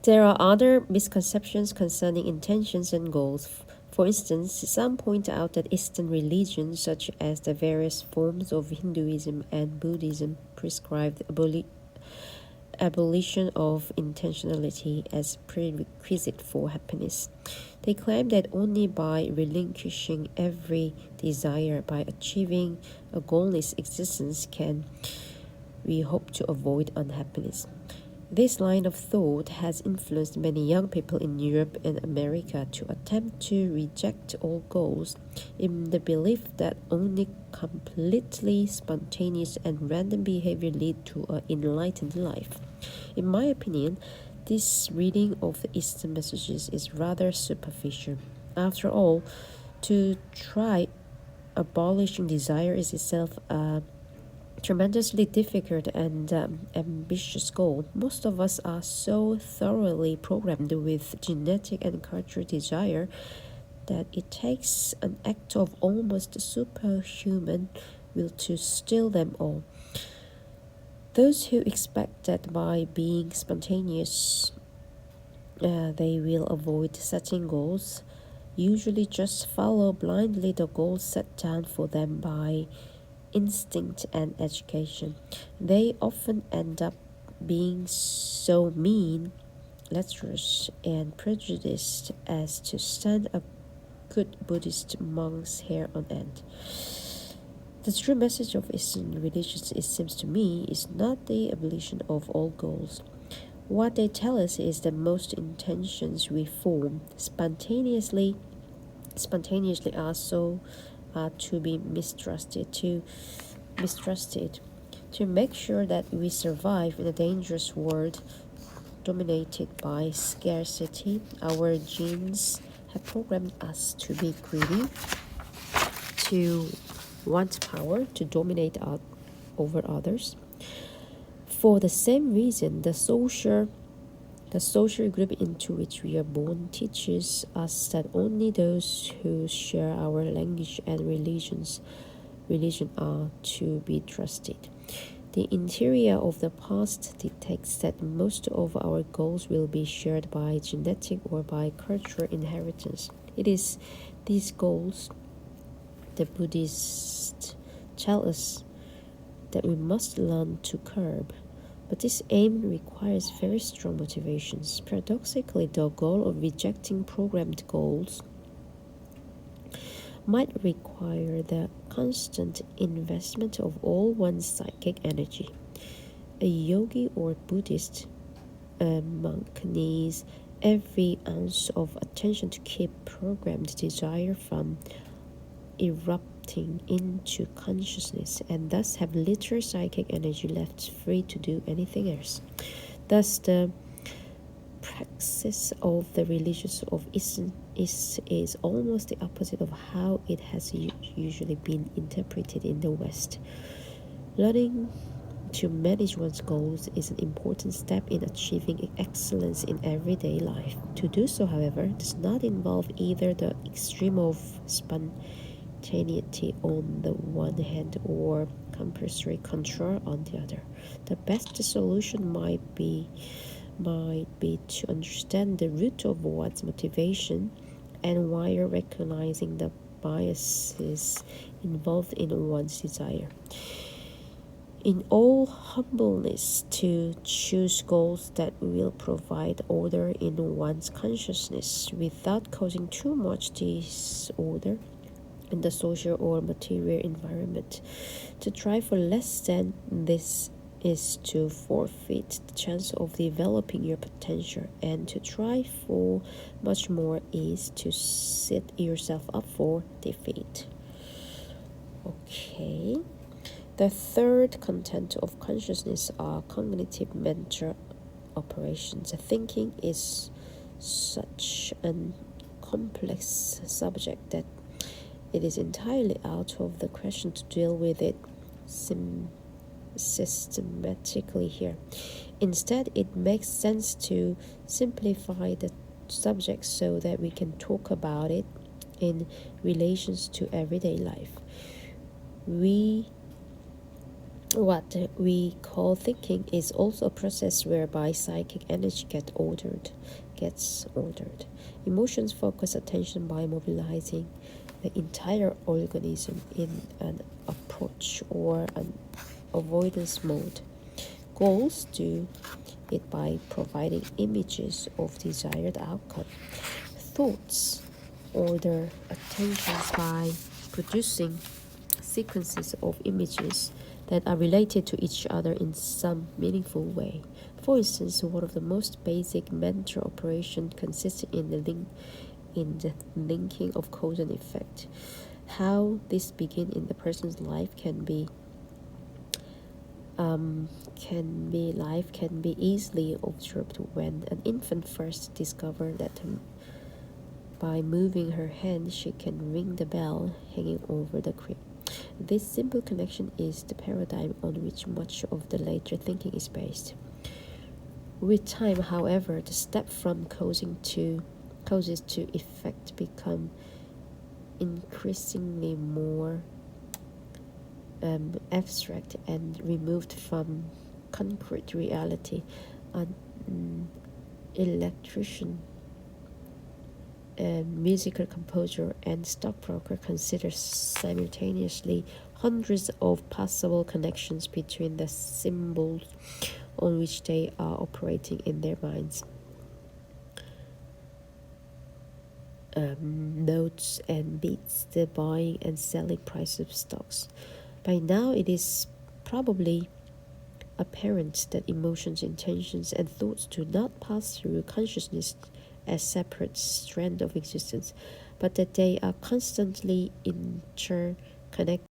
There are other misconceptions concerning intentions and goals. For instance, some point out that Eastern religions, such as the various forms of Hinduism and Buddhism, prescribe the abolition of intentionality as prerequisite for happiness. They claim that only by relinquishing every desire, by achieving a goalless existence, can we hope to avoid unhappiness. This line of thought has influenced many young people in Europe and America to attempt to reject all goals in the belief that only completely spontaneous and random behavior lead to an enlightened life. In my opinion, this reading of the Eastern messages is rather superficial. After all, to try abolishing desire is itself a tremendously difficult and ambitious goal. Most of us are so thoroughly programmed with genetic and cultural desire that it takes an act of almost superhuman will to still them all. Those who expect that by being spontaneous they will avoid setting goals usually just follow blindly the goals set down for them by instinct and education. They often end up being so mean, lecherous, and prejudiced as to stand a good Buddhist monk's hair on end. The true message of Eastern religions, it seems to me, is not the abolition of all goals. What they tell us is that most intentions we form spontaneously are so to be mistrusted to make sure that we survive in a dangerous world dominated by scarcity. Our genes have programmed us to be greedy, to want power, to dominate over others. For the same reason, the social group into which we are born teaches us that only those who share our language and religion are to be trusted. The interior of the past dictates that most of our goals will be shared by genetic or by cultural inheritance. It is these goals the Buddhists tell us that we must learn to curb. But this aim requires very strong motivations. Paradoxically, the goal of rejecting programmed goals might require the constant investment of all one's psychic energy. A yogi or Buddhist monk needs every ounce of attention to keep programmed desire from erupting into consciousness and thus have little psychic energy left free to do anything else. Thus, the praxis of the religions of East is almost the opposite of how it has usually been interpreted in the West. Learning to manage one's goals is an important step in achieving excellence in everyday life. To do so, however, does not involve either the extreme of spontaneity on the one hand or compulsory control on the other. The best solution might be to understand the root of one's motivation and while recognizing the biases involved in one's desire. In all humbleness, to choose goals that will provide order in one's consciousness without causing too much disorder in the social or material environment. To try for less than this is to forfeit the chance of developing your potential, and to try for much more is to set yourself up for defeat. Okay. The third content of consciousness are cognitive mental operations. Thinking is such a complex subject that it is entirely out of the question to deal with it systematically here. Instead, it makes sense to simplify the subject so that we can talk about it in relations to everyday life. We What we call thinking is also a process whereby psychic energy gets ordered. Emotions focus attention by mobilizing the entire organism in an approach or an avoidance mode. Goals do it by providing images of desired outcome. Thoughts order attention by producing sequences of images that are related to each other in some meaningful way. For instance, one of the most basic mental operations consists in the linking of cause and effect. How this begins in the person's life can be easily observed when an infant first discovers that by moving her hand she can ring the bell hanging over the crib. This simple connection is the paradigm on which much of the later thinking is based. With time, however, the step from causes to effect become increasingly more abstract and removed from concrete reality. An electrician, a musical composer, and stockbroker consider simultaneously hundreds of possible connections between the symbols on which they are operating in their minds. Notes and beats the buying and selling price of stocks. By now, it is probably apparent that emotions, intentions, and thoughts do not pass through consciousness as separate strands of existence, but that they are constantly interconnected.